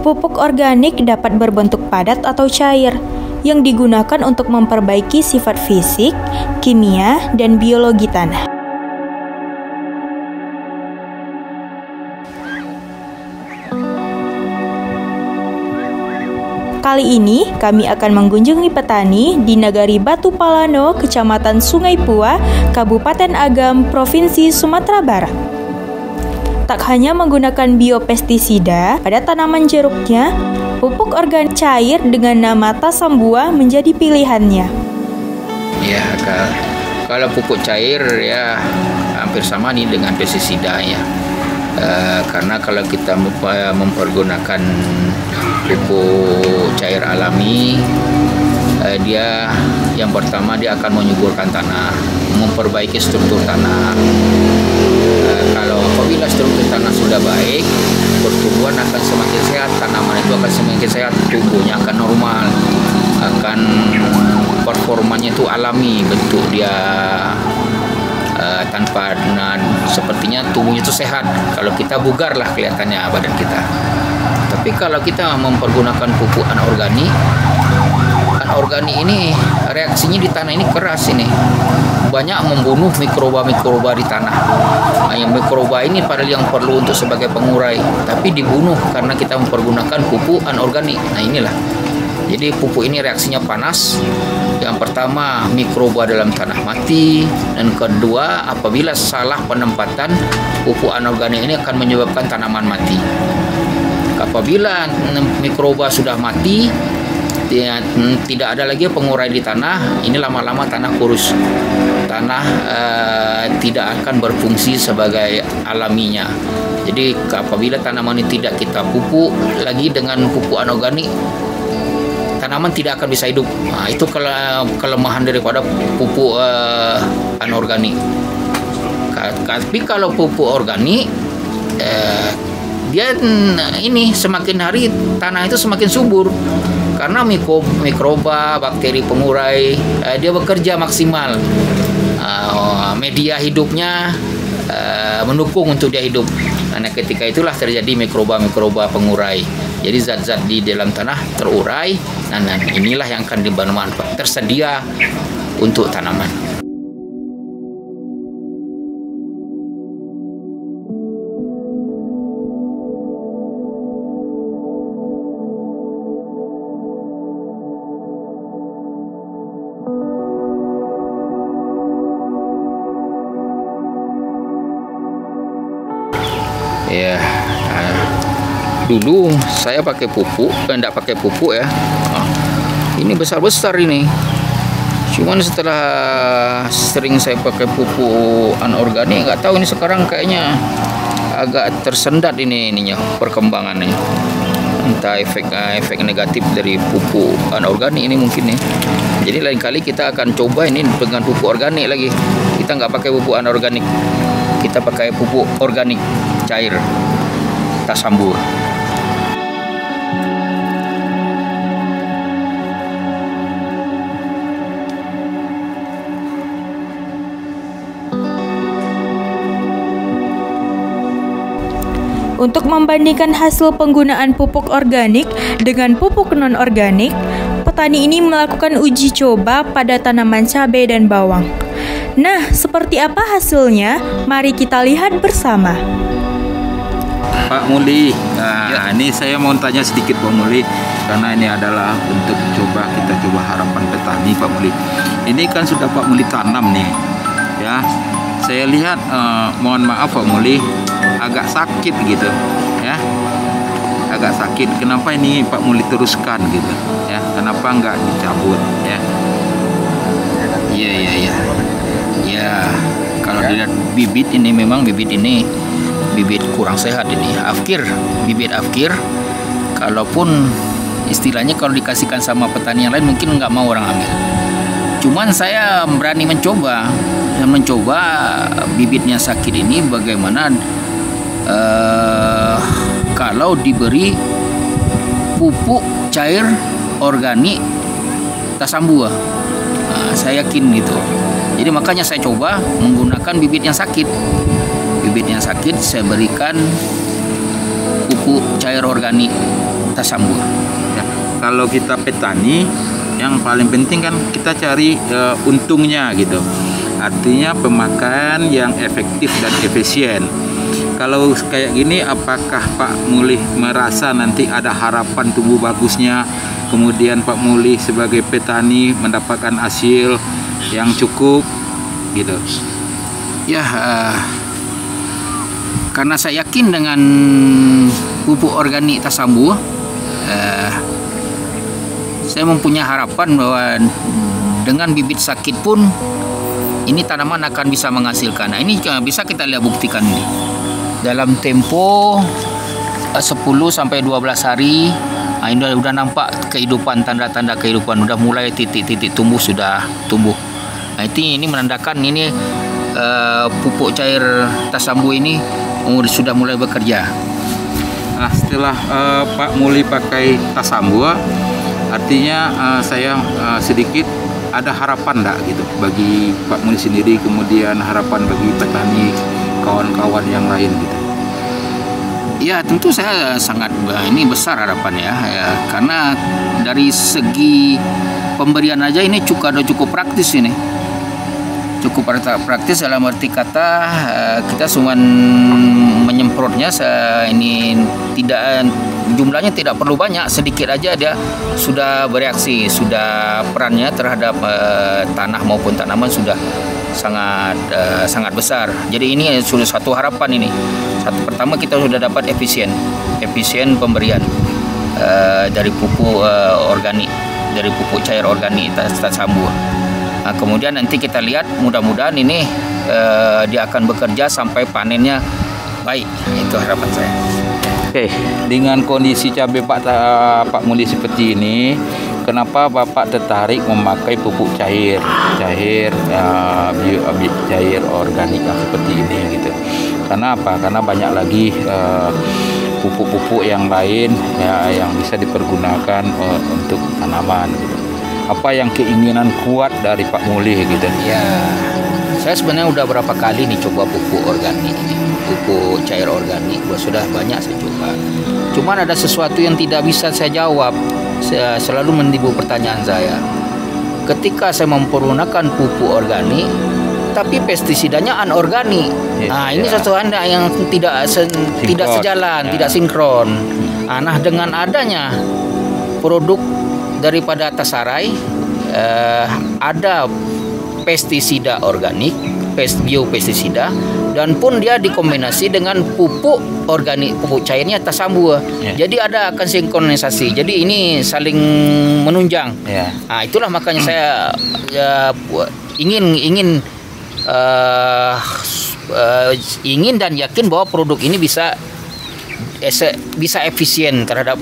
Pupuk organik dapat berbentuk padat atau cair, yang digunakan untuk memperbaiki sifat fisik, kimia, dan biologi tanah. Kali ini kami akan mengunjungi petani di Nagari Batu Palano, Kecamatan Sungai Pua, Kabupaten Agam, Provinsi Sumatera Barat. Tak hanya menggunakan biopestisida pada tanaman jeruknya, pupuk organik cair dengan nama Tasambua menjadi pilihannya. Ya, kalau pupuk cair ya hampir sama nih dengan pestisida ya. Karena kalau kita mempergunakan pupuk cair alami, dia yang pertama dia akan menyuburkan tanah, memperbaiki struktur tanah. Kalau apabila struktur tanah sudah baik, pertumbuhan akan semakin sehat, tanaman itu akan semakin sehat, tumbuhnya akan normal, akan performanya itu alami, bentuk dia tanpa sepertinya tubuhnya itu sehat. Kalau kita bugar lah kelihatannya badan kita. Tapi kalau kita mempergunakan pupuk anorganik ini reaksinya di tanah ini keras ini. Banyak membunuh mikroba-mikroba di tanah. Yang mikroba ini padahal yang perlu untuk sebagai pengurai, tapi dibunuh karena kita mempergunakan pupuk anorganik. Nah inilah. Jadi pupuk ini reaksinya panas. Yang pertama, mikroba dalam tanah mati, dan kedua, apabila salah penempatan, pupuk anorganik ini akan menyebabkan tanaman mati. Apabila mikroba sudah mati, tidak ada lagi pengurai di tanah, ini lama-lama tanah kurus. Tanah tidak akan berfungsi sebagai alaminya. Jadi apabila tanaman ini tidak kita pupuk lagi dengan pupuk anorganik, tanaman tidak akan bisa hidup. Nah, itu kelemahan daripada pupuk anorganik. Tapi kalau pupuk organik, dia ini semakin hari tanah itu semakin subur karena mikroba, bakteri pengurai dia bekerja maksimal. Media hidupnya mendukung untuk dia hidup. Karena ketika itulah terjadi mikroba-mikroba pengurai. Jadi zat-zat di dalam tanah terurai. Nah inilah yang akan bermanfaat tersedia untuk tanaman. Ya, dulu saya pakai pupuk, enggak pakai pupuk ya. Ini besar-besar ini. Cuman setelah sering saya pakai pupuk anorganik, nggak tahu ini sekarang kayaknya agak tersendat ininya perkembangannya. Entah efek negatif dari pupuk anorganik ini mungkin nih. Jadi lain kali kita akan coba ini dengan pupuk organik lagi. Kita nggak pakai pupuk anorganik. Kita pakai pupuk organik cair Tasambua. Untuk membandingkan hasil penggunaan pupuk organik dengan pupuk non-organik, petani ini melakukan uji coba pada tanaman cabai dan bawang. Nah, seperti apa hasilnya? Mari kita lihat bersama. Pak Muli, ini saya mau tanya sedikit Pak Muli, karena ini adalah untuk kita coba harapan petani Pak Muli. Ini kan sudah Pak Muli tanam nih, ya. Saya lihat, mohon maaf Pak Muli, agak sakit gitu, ya. Agak sakit. Kenapa ini Pak Muli teruskan gitu, ya? Kenapa nggak dicabut, ya? Iya. Ya, kalau dilihat bibit ini memang bibit kurang sehat ini. Bibit afkir. Kalaupun istilahnya kalau dikasihkan sama petani yang lain mungkin nggak mau orang ambil. Cuman saya berani mencoba bibitnya sakit ini bagaimana kalau diberi pupuk cair organik Tasambua. Saya yakin gitu. Jadi makanya saya coba menggunakan bibit yang sakit. Bibit yang sakit saya berikan pupuk cair organik Tasambua. Ya. Kalau kita petani, yang paling penting kan kita cari untungnya gitu. Artinya pemakaian yang efektif dan efisien. Kalau kayak gini, apakah Pak Mulih merasa nanti ada harapan tumbuh bagusnya, kemudian Pak Mulih sebagai petani mendapatkan hasil yang cukup gitu? Ya, karena saya yakin dengan pupuk organik Tasambua, saya mempunyai harapan bahwa dengan bibit sakit pun ini tanaman akan bisa menghasilkan. Nah, ini bisa kita lihat buktikan ini. Dalam tempo 10 sampai 12 hari, ini udah nampak kehidupan, tanda-tanda kehidupan, udah mulai titik-titik tumbuh, sudah tumbuh. Nah, ini menandakan ini pupuk cair Tasambua ini sudah mulai bekerja. Nah, setelah Pak Mulih pakai Tasambua, artinya saya sedikit ada harapan enggak gitu bagi Pak Mulih sendiri, kemudian harapan bagi petani kawan-kawan yang lain gitu? Ya, tentu saya sangat ini besar harapannya ya, karena dari segi pemberian aja ini cukup praktis ini. Cukup praktis dalam arti kata kita cuma menyemprotnya ini tidak jumlahnya tidak perlu banyak, sedikit aja dia sudah bereaksi, sudah perannya terhadap tanah maupun tanaman sudah sangat besar. Jadi ini sudah satu harapan ini. Pertama kita sudah dapat efisien pemberian dari pupuk organik, dari pupuk cair organik Tasambua. Nah, kemudian nanti kita lihat, mudah-mudahan ini dia akan bekerja sampai panennya baik. Itu harapan saya. Oke, dengan kondisi cabai Pak Mulih seperti ini, kenapa Bapak tertarik memakai pupuk cair organik seperti ini gitu? Karena apa? Karena banyak lagi pupuk-pupuk yang lain ya, yang bisa dipergunakan untuk tanaman gitu. Apa yang keinginan kuat dari Pak Mulih gitu? Ya, saya sebenarnya udah berapa kali nih coba pupuk organik ini, pupuk cair organik. Sudah banyak saya coba. Cuman ada sesuatu yang tidak bisa saya jawab. Saya selalu menimbul pertanyaan saya. Ketika saya mempergunakan pupuk organik, tapi pestisidanya anorganik. Nah, ini satu hal yang tidak sejalan, tidak sinkron. Nah, dengan adanya produk daripada Tasarai, ada pestisida organik, biopestisida, dan pun dia dikombinasi dengan pupuk organik, pupuk cairnya Tasambua. Jadi ada akan sinkronisasi. Jadi ini saling menunjang. Nah, itulah makanya saya ingin dan yakin bahwa produk ini bisa efisien terhadap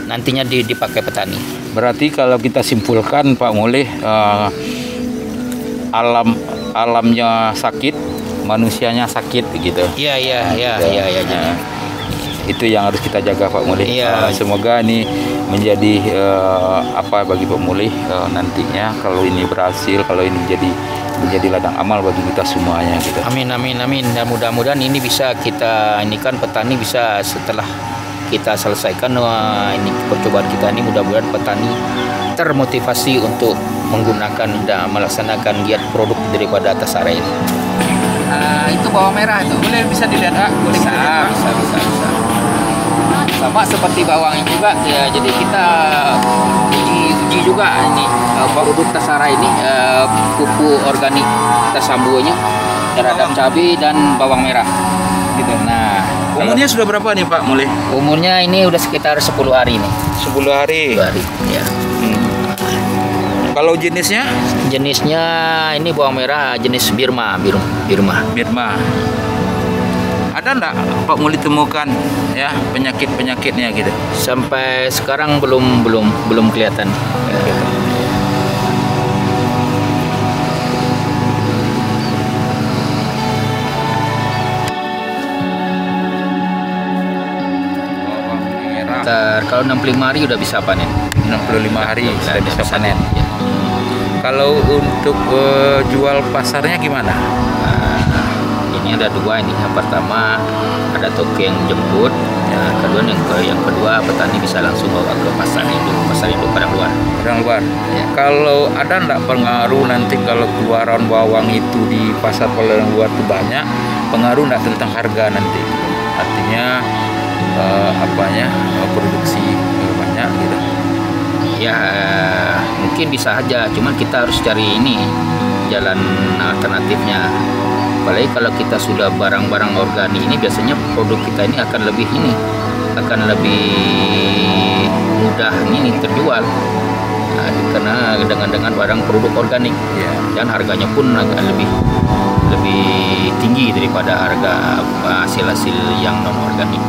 nantinya dipakai petani. Berarti kalau kita simpulkan Pak Mulih, alamnya sakit, manusianya sakit begitu. Iya. Itu yang harus kita jaga Pak Mulih. Semoga ini menjadi bagi Pak Mulih nantinya, kalau ini berhasil, kalau ini menjadi ladang amal bagi kita semuanya gitu. Amin. Dan mudah-mudahan ini bisa petani bisa, setelah kita selesaikan ini percobaan kita ini, mudah-mudahan petani termotivasi untuk menggunakan dan melaksanakan giat produk daripada Tasarai ini. Itu bawang merah itu bisa dilihat, bisa. Sama seperti bawang ini juga ya, jadi kita uji juga ini produk Tasarai ini, pupuk organik Tasambuanya terhadap cabai dan bawang merah gitu. Nah, umurnya sudah berapa nih Pak Mulih? Umurnya ini udah sekitar 10 hari nih. 10 hari. 10 hari ya. Kalau jenisnya? Jenisnya ini bawang merah jenis Birma. Ada enggak Pak Mulih temukan ya penyakit-penyakitnya gitu? Sampai sekarang belum kelihatan. Ya, gitu. Kalau 65 hari udah bisa panen. 65 hari sudah bisa panen. Ya. Kalau untuk jual pasarnya gimana? Ini dampaknya ada dua ini. Yang pertama ada toko yang jemput, yang kedua petani bisa langsung bawa ke pasar induk Padang Luar. Padang Luar. Ya. Kalau ada enggak pengaruh nanti kalau keluaran bawang itu di pasar Padang Luar itu banyak, pengaruh enggak tentang harga nanti? Artinya produksi banyak gitu. Ya mungkin bisa aja, cuman kita harus cari ini jalan alternatifnya. Apalagi kalau kita sudah barang-barang organik ini, biasanya produk kita ini akan lebih mudah ini terjual, karena dengan barang produk organik ya, dan harganya pun agak lebih tinggi daripada harga hasil yang non organik.